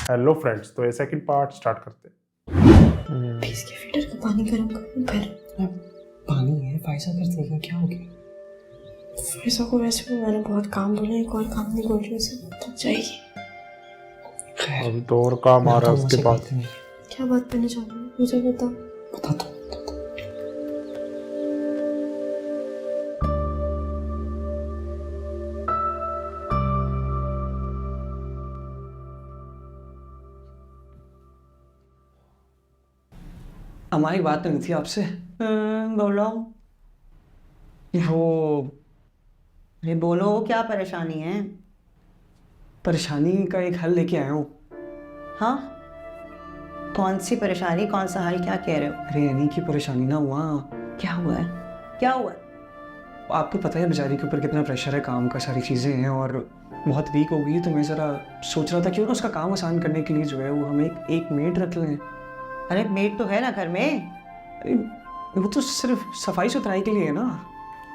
Hello friends, तो ये second part start करते हैं। इसके फिल्टर का पानी गर्म करूं फिर। पानी है फायसा कर देगा, क्या हो गया? फैसा को वैसे भी मैंने बहुत काम बोला, एक और काम नहीं बोल रही उसे, थक जाएगी। खैर अभी तो और काम आ रहा है उसके बाद। क्या बात करना चाह रही है मुझे बताओ। बता दो। हमारी बात नहीं थी आपसे। बोलो। वो अरे बोलो, क्या परेशानी है? परेशानी का एक हल लेके आया हूँ। हाँ, कौन सी परेशानी, कौन सा हाल, क्या कह रहे हो? अरे यानी कि परेशानी ना हुआ। क्या हुआ है? क्या हुआ है? आपको पता है बेचारी के ऊपर कितना प्रेशर है काम का, सारी चीज़ें हैं और बहुत वीक हो गई। तो मैं ज़रा सोच रहा था क्यों ना उसका काम आसान करने के लिए जो है वो हम एक मेड रख लें। अरे मेड तो है ना घर में। अरे वो तो सिर्फ सफाई सुथराई के लिए है ना,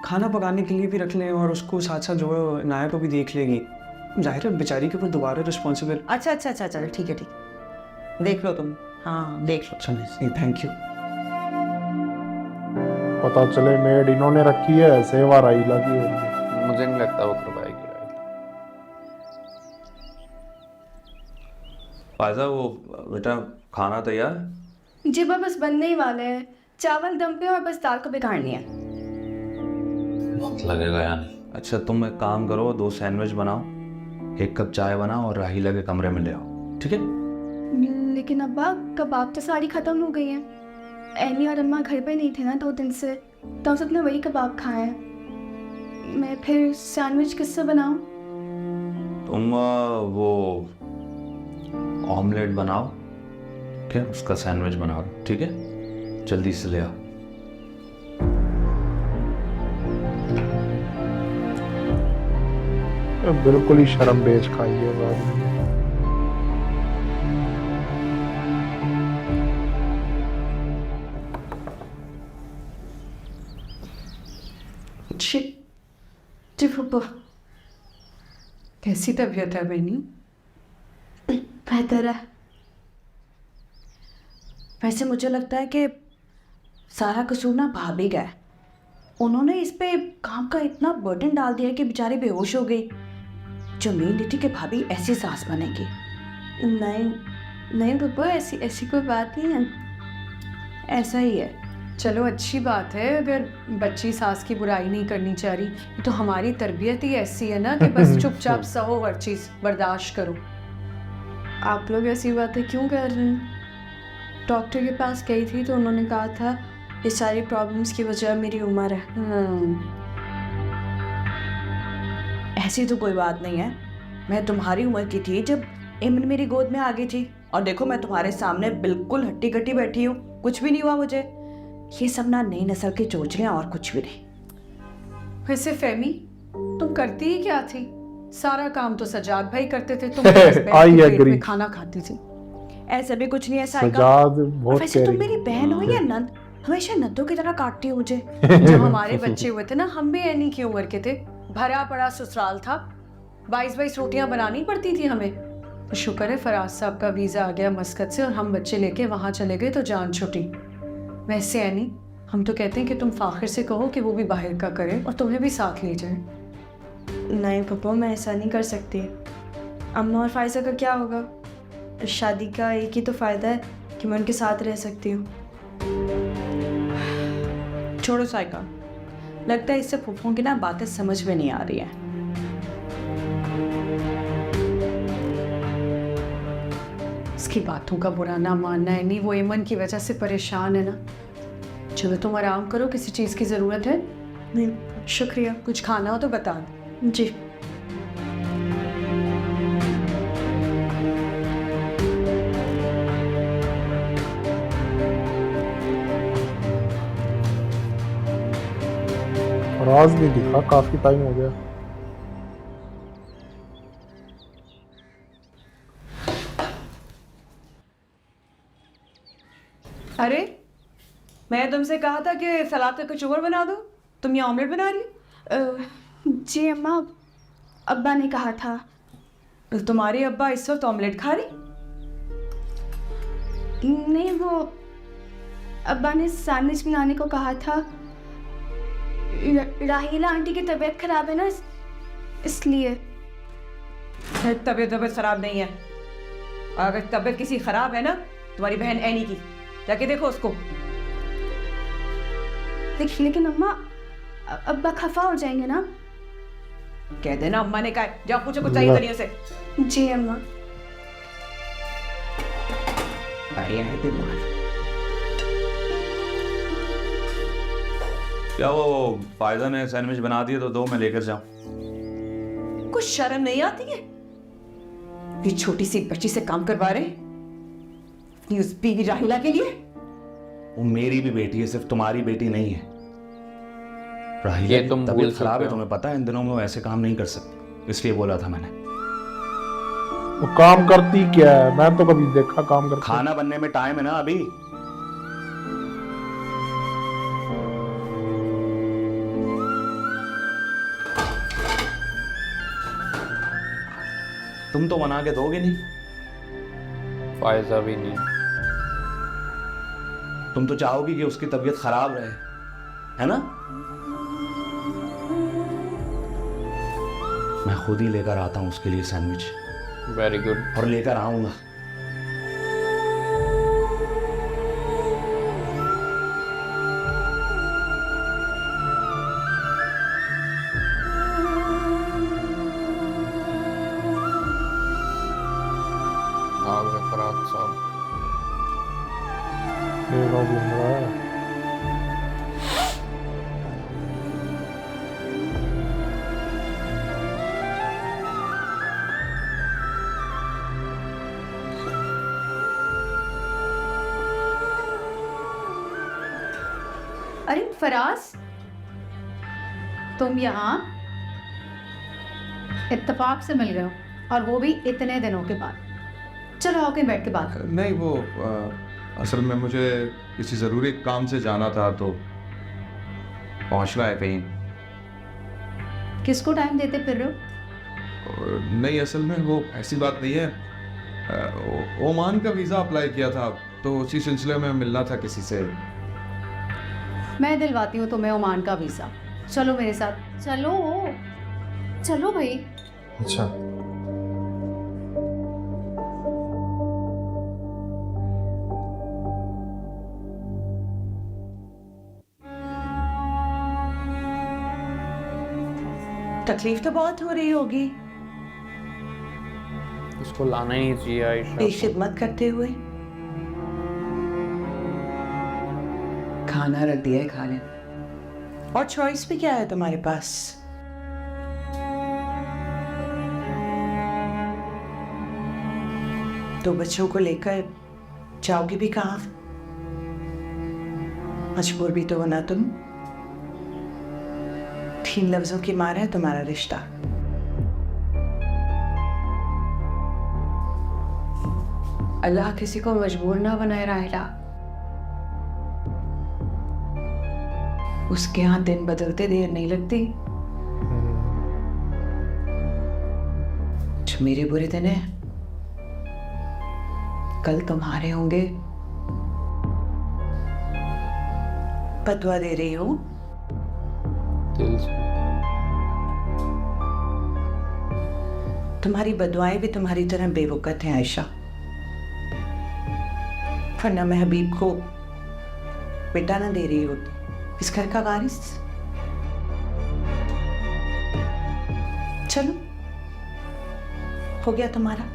खाना पकाने के लिए भी रख लें और उसको साथ साथ जो है नाया को भी देख लेगी। जाहिर है बेचारी के ऊपर दोबारा रिस्पॉन्सिबल। अच्छा अच्छा अच्छा अच्छा, ठीक है ठीक है, देख लो तुम। हाँ देख लो। चलिए थैंक यू। पता चले मेड इन्होंने रखी है, सेवा राई लगी हो रही है। मुझे नहीं लगता वो करवाएगी। फायजा, वो बेटा खाना तैयार? जी बस बनने ही वाले हैं। चावल दम पे और बस दाल को बिगाड़नी है। वक्त लगेगा यानी। अच्छा तुम एक काम करो, 2 सैंडविच बनाओ, 1 कप चाय बनाओ और राहीला के कमरे में ले आओ, ठीक है? लेकिन अब्बा कबाब तो सारी खत्म हो गई हैं। एमी और अम्मा घर पे नहीं थे ना 2 दिन से, तो सबने वही कबाब खाए हैं। मैं फिर सैंडविच किससे बनाऊं? तुम वो ऑमलेट बनाओ, ठीक है? उसका सैंडविच बना लो, ठीक है? जल्दी से ले आओ। बिल्कुल ही शर्म बेच खाई है बाद में। जी जी पप्पा, कैसी तबीयत है बहनी? बेहतर है। वैसे मुझे लगता है कि सारा कसूर ना भाभी का है। उन्होंने इस पे काम का इतना बर्डन डाल दिया कि बेचारी बेहोश हो गई। जो मेन थी कि भाभी ऐसी सास बनेगी। नहीं नहीं पप्पा, ऐसी ऐसी कोई बात नहीं है। ऐसा ही है। चलो अच्छी बात है, अगर बच्ची सास की बुराई नहीं करनी चाह रही। ये तो हमारी तरबियत ही ऐसी है ना कि बस चुपचाप सहो, हर चीज़ बर्दाश्त करो। आप लोग ऐसी बातें क्यों कर रहे हैं? डॉक्टर के पास गई थी तो उन्होंने कहा था ये सारी प्रॉब्लम्स की वजह मेरी उम्र है। ऐसी तो कोई बात नहीं है। मैं तुम्हारी उम्र की थी जब इमन मेरी गोद में आ गई थी, और देखो मैं तुम्हारे सामने बिल्कुल हट्टी कट्टी बैठी हूँ, कुछ भी नहीं हुआ मुझे। ये सब ना नई नस्ल की चोचलियाँ और कुछ भी नहीं। वैसे फहमी, तुम करती ही क्या थी? सारा काम तो सजाद भाई करते थे, तुम बस बैठ I के पेट agree. में खाना खाती थी। ऐसा भी कुछ नहीं है साइका। सजाद बहुत वैसे तुम कैरी। मेरी बहन हो या नंद, हमेशा नंदों की तरह काटती हो मुझे। जब हमारे बच्चे हुए थे ना, हम भी एनी की उम्र के थे, भरा पड़ा ससुराल था, 22-22 रोटियां बनानी पड़ती थी हमें। तो शुक्र है फराज साहब का वीज़ा आ गया मस्कत से और हम बच्चे लेके वहाँ चले गए तो जान छुटी। वैसे एनी, हम तो कहते हैं कि तुम फाखिर से कहो कि वो भी बाहर का करे और तुम्हें भी साथ ले जाए। नहीं पापा, मैं ऐसा नहीं कर सकती। अम्मा और फायजा का क्या होगा? शादी का एक ही तो फ़ायदा है कि मैं उनके साथ रह सकती हूँ। छोड़ो साइका, लगता है इससे फूफों की ना बातें समझ में नहीं आ रही है। इसकी बातों का बुरा ना मानना है, नहीं वो एमन की वजह से परेशान है ना। चलो तुम आराम करो, किसी चीज़ की ज़रूरत है? नहीं शुक्रिया। कुछ खाना हो तो बता दो। जी राज नहीं दिखा, काफी टाइम हो गया। अरे मैं तुमसे कहा था कि सलाद का कुछ और बना दो, तुम ये ऑमलेट बना रही हो? जी अम्मा, अब्बा ने कहा था। तुम्हारी अब्बा इस वक्त ऑमलेट खा रही? नहीं, वो अब्बा ने सैंडविच बनाने को कहा था। राहीला आंटी की तबीयत खराब है ना, इसलिए। तबीयत खराब नहीं है। अगर तबीयत किसी खराब है ना, तुम्हारी बहन एनी की, जाके देखो उसको। लेकिन अम्मा, अब्बा खफा हो जाएंगे ना। कह देना अम्मा ने कहा है, जाओ पूछो कुछ चाहिए तो नहीं उसे। जी अम्मा। बढ़िया है दिमाग। क्या वो फायदा ने सैंडविच बना दिए तो दो मैं लेकर जाऊं? कुछ शर्म नहीं आती है? ये छोटी सी बच्ची से काम करवा रहे अपनी उस बीवी राहिला के लिए। वो मेरी भी बेटी है, सिर्फ तुम्हारी बेटी नहीं है। राहिला ये तुम की भूल तबीयत खराब सकते है, हो। तुम्हें पता है इन दिनों में वो ऐसे काम नहीं कर सकती, इसलिए बोला था मैंने। वो काम करती क्या है? मैं तो कभी देखा काम करती। खाना बनने में टाइम है ना अभी। तुम तो बना के दोगे नहीं। फायदा भी नहीं। तुम तो चाहोगी कि उसकी तबीयत खराब रहे, है ना? मैं खुद ही लेकर आता हूं उसके लिए सैंडविच, वेरी गुड। और लेकर आऊंगा। आ गए फराज साहब। ये लोग घूम रहा है। अरे फराज, तुम यहाँ इत्तेफाक से मिल गए हो, और वो भी इतने दिनों के बाद। चलो आओ कहीं बैठ के बात करो। नहीं, वो असल में मुझे किसी ज़रूरी काम से जाना था, तो पहुंचना है कहीं। किसको टाइम देते फिर रहे हो? नहीं, असल में वो ऐसी बात नहीं है। ओमान का वीज़ा अप्लाई किया था, तो उसी सिलसिले में मिलना था किसी से। मैं दिलवाती हूँ तुम्हें ओमान का वीज़ा। चलो मेरे साथ। चलो चलो भाई। अच्छा, तकलीफ तो बहुत हो रही होगी इसको लाना ही नहीं चाहिए आयशा। बेखिदमत करते हुए। खाना रख दिया है, खा ले। और चॉइस भी क्या है तुम्हारे पास? तो बच्चों को लेकर जाओगे भी कहाँ? मजबूर भी तो होना तुम। 3 लफ्जों की मार है तुम्हारा रिश्ता। अल्लाह किसी को मजबूर ना बनाए राहिला। उसके यहाँ दिन बदलते देर नहीं लगती। जो मेरे बुरे दिन है, कल तुम्हारे होंगे। बदुआ दे रही हूँ। दिल से। तुम्हारी बदुआएं भी तुम्हारी तरह बेवकूफ हैं आयशा। वरना मैं हबीब को बेटा ना दे रही होती, इस घर का वारिस। चलो, हो गया तुम्हारा।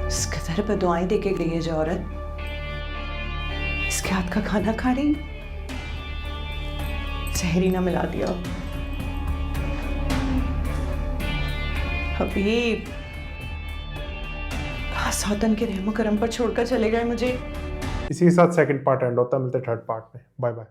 इस कदर बदुआएं देके गई है जो औरत, इसके हाथ का खाना खा रही, जहरी ना मिला दिया। हबीब सौतन के रहमो करम पर छोड़कर चले गए मुझे। इसी के साथ सेकंड पार्ट एंड होता है। मिलते थर्ड पार्ट में। Bye bye.